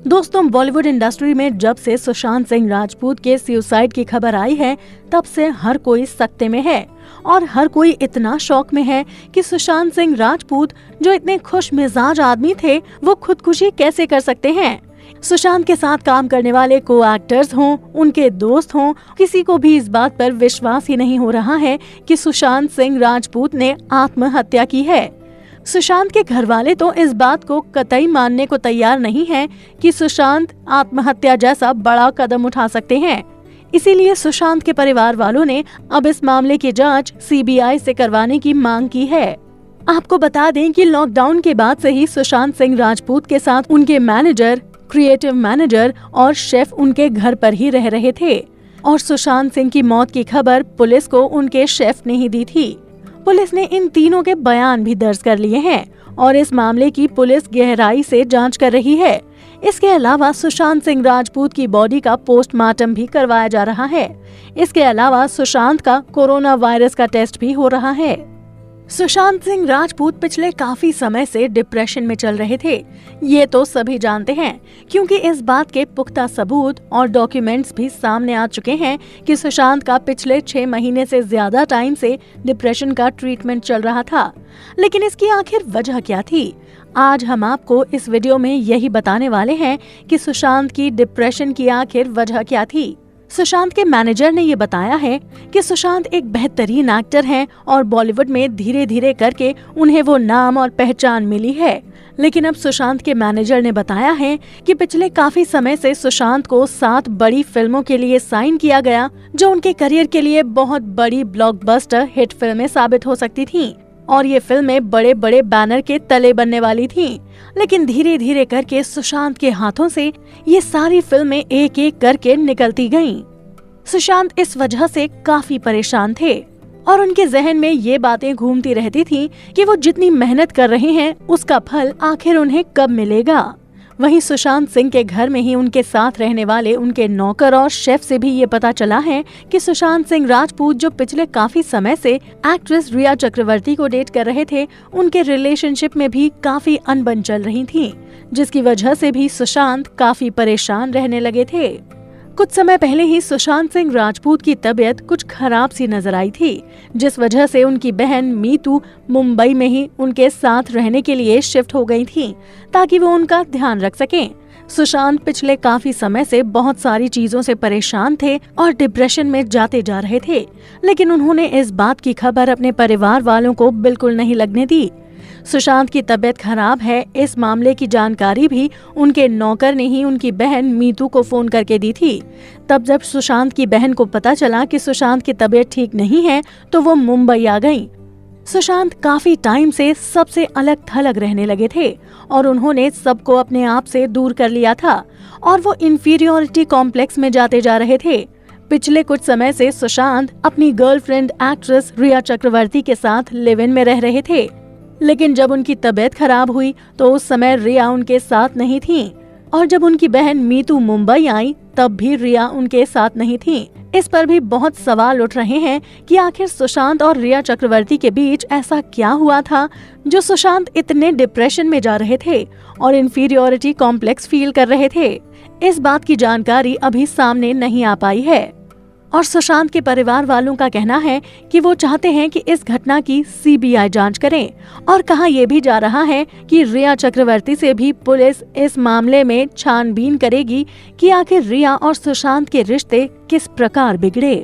दोस्तों, बॉलीवुड इंडस्ट्री में जब से सुशांत सिंह राजपूत के सुसाइड की खबर आई है, तब से हर कोई सख्ते में है और हर कोई इतना शौक में है कि सुशांत सिंह राजपूत जो इतने खुश मिजाज आदमी थे, वो खुदकुशी कैसे कर सकते हैं। सुशांत के साथ काम करने वाले को एक्टर्स हों, उनके दोस्त हों, किसी को भी इस बात पर विश्वास ही नहीं हो रहा है कि सुशांत सिंह राजपूत ने आत्महत्या की है। सुशांत के घर वाले तो इस बात को कतई मानने को तैयार नहीं हैं कि सुशांत आत्महत्या जैसा बड़ा कदम उठा सकते हैं। इसीलिए सुशांत के परिवार वालों ने अब इस मामले की जांच सीबीआई से करवाने की मांग की है। आपको बता दें कि लॉकडाउन के बाद से ही सुशांत सिंह राजपूत के साथ उनके मैनेजर, क्रिएटिव मैनेजर और शेफ उनके घर पर ही रह रहे थे और सुशांत सिंह की मौत की खबर पुलिस को उनके शेफ ने ही दी थी। पुलिस ने इन तीनों के बयान भी दर्ज कर लिए हैं और इस मामले की पुलिस गहराई से जांच कर रही है। इसके अलावा सुशांत सिंह राजपूत की बॉडी का पोस्टमार्टम भी करवाया जा रहा है। इसके अलावा सुशांत का कोरोना वायरस का टेस्ट भी हो रहा है। सुशांत सिंह राजपूत पिछले काफी समय से डिप्रेशन में चल रहे थे, ये तो सभी जानते हैं, क्योंकि इस बात के पुख्ता सबूत और डॉक्यूमेंट्स भी सामने आ चुके हैं कि सुशांत का पिछले 6 महीने से ज्यादा टाइम से डिप्रेशन का ट्रीटमेंट चल रहा था। लेकिन इसकी आखिर वजह क्या थी? आज हम आपको इस वीडियो में यही बताने वाले हैं कि सुशांत की डिप्रेशन की आखिर वजह क्या थी। सुशांत के मैनेजर ने ये बताया है कि सुशांत एक बेहतरीन एक्टर हैं और बॉलीवुड में धीरे धीरे करके उन्हें वो नाम और पहचान मिली है। लेकिन अब सुशांत के मैनेजर ने बताया है कि पिछले काफी समय से सुशांत को 7 बड़ी फिल्मों के लिए साइन किया गया, जो उनके करियर के लिए बहुत बड़ी ब्लॉकबस्टर हिट फिल्में साबित हो सकती थीं। और ये फिल्में बड़े बड़े बैनर के तले बनने वाली थीं। लेकिन धीरे धीरे करके सुशांत के हाथों से ये सारी फिल्में एक एक करके निकलती गईं। सुशांत इस वजह से काफी परेशान थे और उनके जहन में ये बातें घूमती रहती थीं कि वो जितनी मेहनत कर रहे हैं, उसका फल आखिर उन्हें कब मिलेगा। वहीं सुशांत सिंह के घर में ही उनके साथ रहने वाले उनके नौकर और शेफ से भी ये पता चला है कि सुशांत सिंह राजपूत जो पिछले काफी समय से एक्ट्रेस रिया चक्रवर्ती को डेट कर रहे थे, उनके रिलेशनशिप में भी काफी अनबन चल रही थी, जिसकी वजह से भी सुशांत काफी परेशान रहने लगे थे। कुछ समय पहले ही सुशांत सिंह राजपूत की तबीयत कुछ खराब सी नजर आई थी, जिस वजह से उनकी बहन मीतू मुंबई में ही उनके साथ रहने के लिए शिफ्ट हो गई थी, ताकि वो उनका ध्यान रख सकें। सुशांत पिछले काफी समय से बहुत सारी चीजों से परेशान थे और डिप्रेशन में जाते जा रहे थे, लेकिन उन्होंने इस बात की खबर अपने परिवार वालों को बिल्कुल नहीं लगने दी। सुशांत की तबीयत खराब है, इस मामले की जानकारी भी उनके नौकर ने ही उनकी बहन मीतू को फोन करके दी थी। तब जब सुशांत की बहन को पता चला कि सुशांत की तबीयत ठीक नहीं है, तो वो मुंबई आ गईं। सुशांत काफी टाइम से सबसे अलग थलग रहने लगे थे और उन्होंने सबको अपने आप से दूर कर लिया था और वो इंफीरियोरिटी कॉम्प्लेक्स में जाते जा रहे थे। पिछले कुछ समय से सुशांत अपनी गर्लफ्रेंड एक्ट्रेस रिया चक्रवर्ती के साथ लिव इन में रह रहे थे, लेकिन जब उनकी तबीयत खराब हुई तो उस समय रिया उनके साथ नहीं थी और जब उनकी बहन मीतू मुंबई आई, तब भी रिया उनके साथ नहीं थी। इस पर भी बहुत सवाल उठ रहे हैं कि आखिर सुशांत और रिया चक्रवर्ती के बीच ऐसा क्या हुआ था जो सुशांत इतने डिप्रेशन में जा रहे थे और इंफीरियोरिटी कॉम्प्लेक्स फील कर रहे थे। इस बात की जानकारी अभी सामने नहीं आ पाई है और सुशांत के परिवार वालों का कहना है कि वो चाहते हैं कि इस घटना की सीबीआई जांच करे और कहा यह भी जा रहा है कि रिया चक्रवर्ती से भी पुलिस इस मामले में छानबीन करेगी कि आखिर रिया और सुशांत के रिश्ते किस प्रकार बिगड़े।